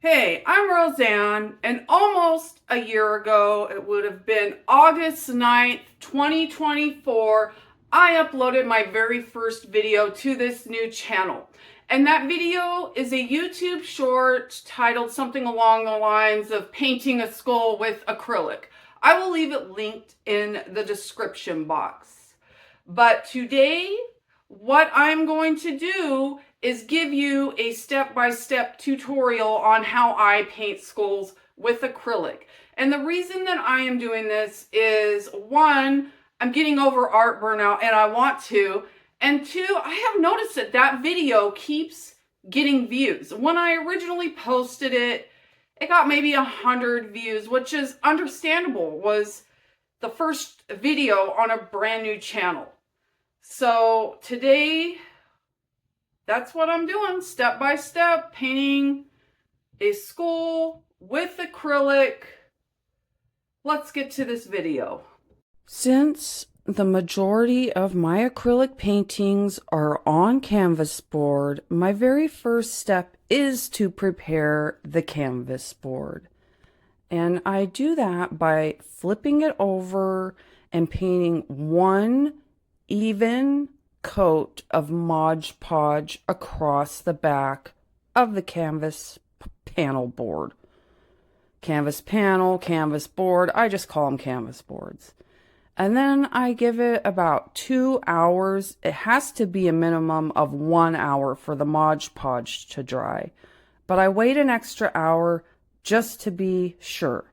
Hey, I'm Roseanne, and almost a year ago, it would have been August 9th, 2024, I uploaded my very first video to this new channel. And that video is a YouTube short titled something along the lines of painting a skull with acrylic. I will leave it linked in the description box. But today, what I'm going to do is give you a step-by-step tutorial on how I paint skulls with acrylic. And the reason that I am doing this is, one, I'm getting over art burnout and I want to, and two, I have noticed that that video keeps getting views. When I originally posted it, it got maybe 100 views, which is understandable. It was the first video on a brand new channel. So today, that's what I'm doing, step by step, painting a skull with acrylic. Let's get to this video. Since the majority of my acrylic paintings are on canvas board, my very first step is to prepare the canvas board. And I do that by flipping it over and painting one even coat of Mod Podge across the back of the canvas panel board. Canvas panel, canvas board, I just call them canvas boards. And then I give it about 2 hours. It has to be a minimum of 1 hour for the Mod Podge to dry. But I wait an extra hour just to be sure.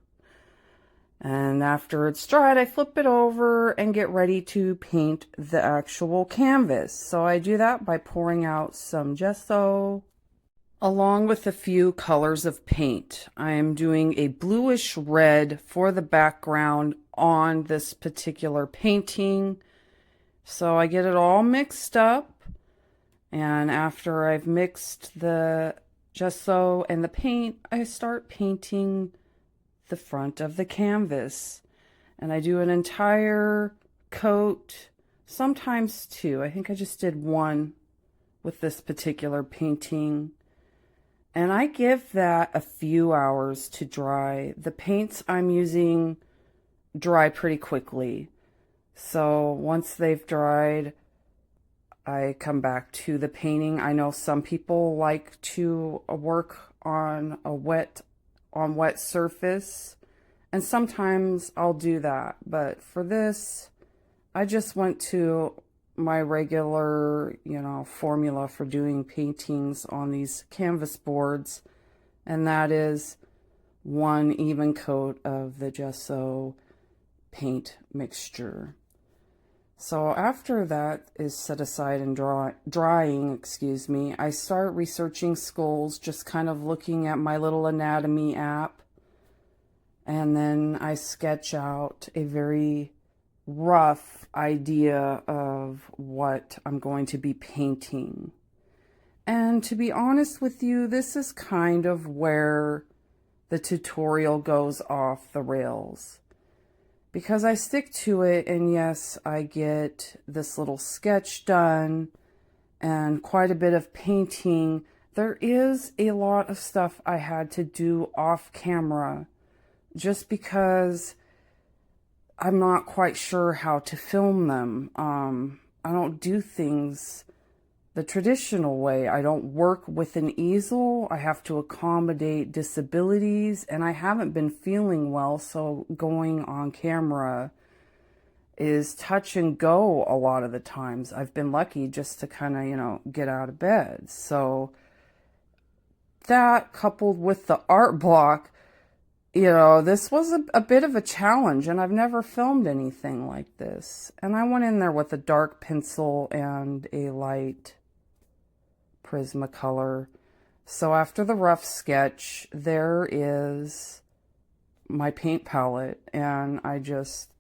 And after it's dried, I flip it over and get ready to paint the actual canvas. So I do that by pouring out some gesso along with a few colors of paint. I am doing a bluish red for the background on this particular painting. So I get it all mixed up. And after I've mixed the gesso and the paint, I start painting the front of the canvas, and I do an entire coat, sometimes two. I think I just did one with this particular painting, and I give that a few hours to dry. The paints I'm using dry pretty quickly, so once they've dried, I come back to the painting. I know some people like to work on a wet surface, and sometimes I'll do that, but for this I just went to my regular formula for doing paintings on these canvas boards, and that is one even coat of the gesso paint mixture. So after that is set aside and drying, I start researching skulls, just kind of looking at my little anatomy app. And then I sketch out a very rough idea of what I'm going to be painting. And to be honest with you, this is kind of where the tutorial goes off the rails, because I stick to it, and yes, I get this little sketch done and quite a bit of painting. There is a lot of stuff I had to do off camera just because I'm not quite sure how to film them. I don't do things the traditional way. I don't work with an easel. I have to accommodate disabilities, and I haven't been feeling well, so going on camera is touch and go a lot of the times. I've been lucky just to kind of, get out of bed. So that, coupled with the art block, this was a bit of a challenge, and I've never filmed anything like this. And I went in there with a dark pencil and a light Prismacolor. So after the rough sketch, there is my paint palette, and I just,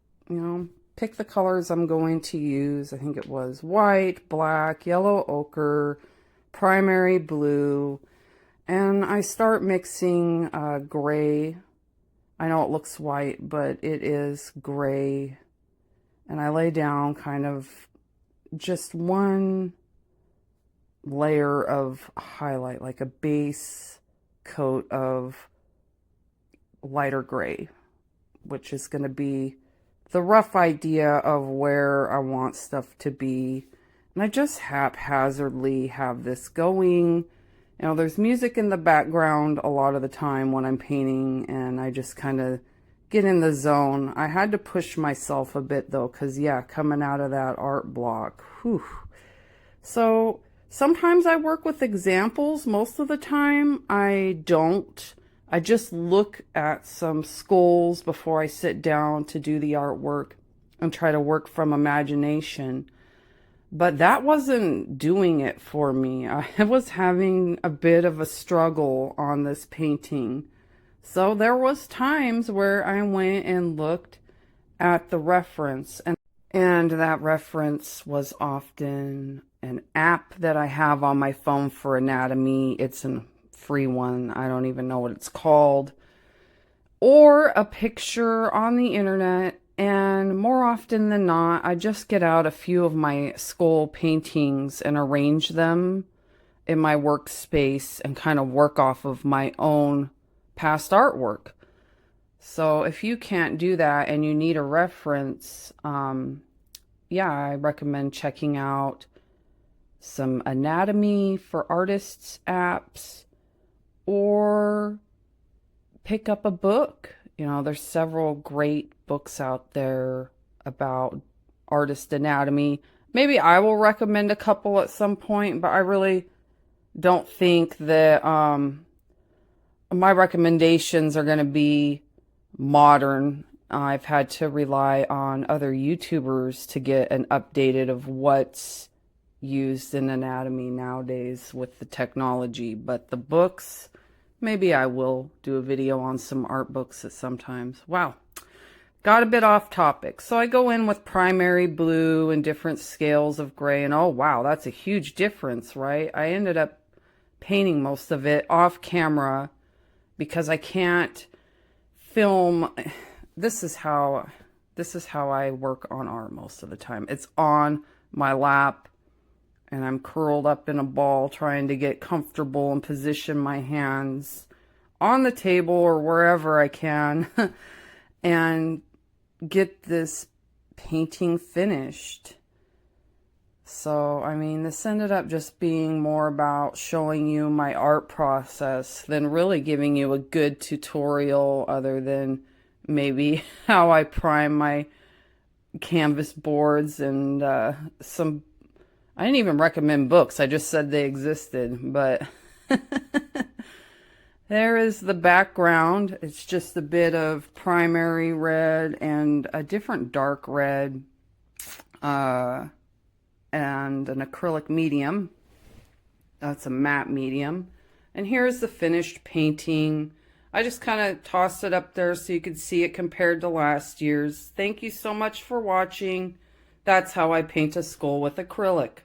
pick the colors I'm going to use. I think it was white, black, yellow ochre, primary blue, and I start mixing gray. I know it looks white, but it is gray, and I lay down kind of just one layer of highlight, like a base coat of lighter gray, which is going to be the rough idea of where I want stuff to be. And I just haphazardly have this going. You know, there's music in the background a lot of the time when I'm painting, and I just kind of get in the zone. I had to push myself a bit though, because yeah, coming out of that art block, whew. So sometimes I work with examples. Most of the time I don't. I just look at some skulls before I sit down to do the artwork and try to work from imagination. But that wasn't doing it for me. I was having a bit of a struggle on this painting. So there was times where I went and looked at the reference, and that reference was often an app that I have on my phone for anatomy. It's a free one. I don't even know what it's called. Or a picture on the internet. And more often than not, I just get out a few of my skull paintings and arrange them in my workspace and kind of work off of my own past artwork. So if you can't do that and you need a reference, yeah, I recommend checking out some anatomy for artists apps, or pick up a book. You know, there's several great books out there about artist anatomy. Maybe I will recommend a couple at some point, but I really don't think that my recommendations are going to be modern. I've had to rely on other YouTubers to get an updated of what's used in anatomy nowadays with the technology. But the books, maybe I will do a video on some art books at sometimes. Wow, got a bit off topic. So I go in with primary blue and different scales of gray, and oh wow, that's a huge difference, right? I ended up painting most of it off camera because I can't film. This is how I work on art most of the time. It's on my lap and I'm curled up in a ball trying to get comfortable and position my hands on the table or wherever I can and get this painting finished. So, I mean, this ended up just being more about showing you my art process than really giving you a good tutorial, other than maybe how I prime my canvas boards and some... I didn't even recommend books. I just said they existed, but there is the background. It's just a bit of primary red and a different dark red and an acrylic medium. That's a matte medium. And here's the finished painting. I just kind of tossed it up there so you could see it compared to last year's. Thank you so much for watching. That's how I paint a skull with acrylic.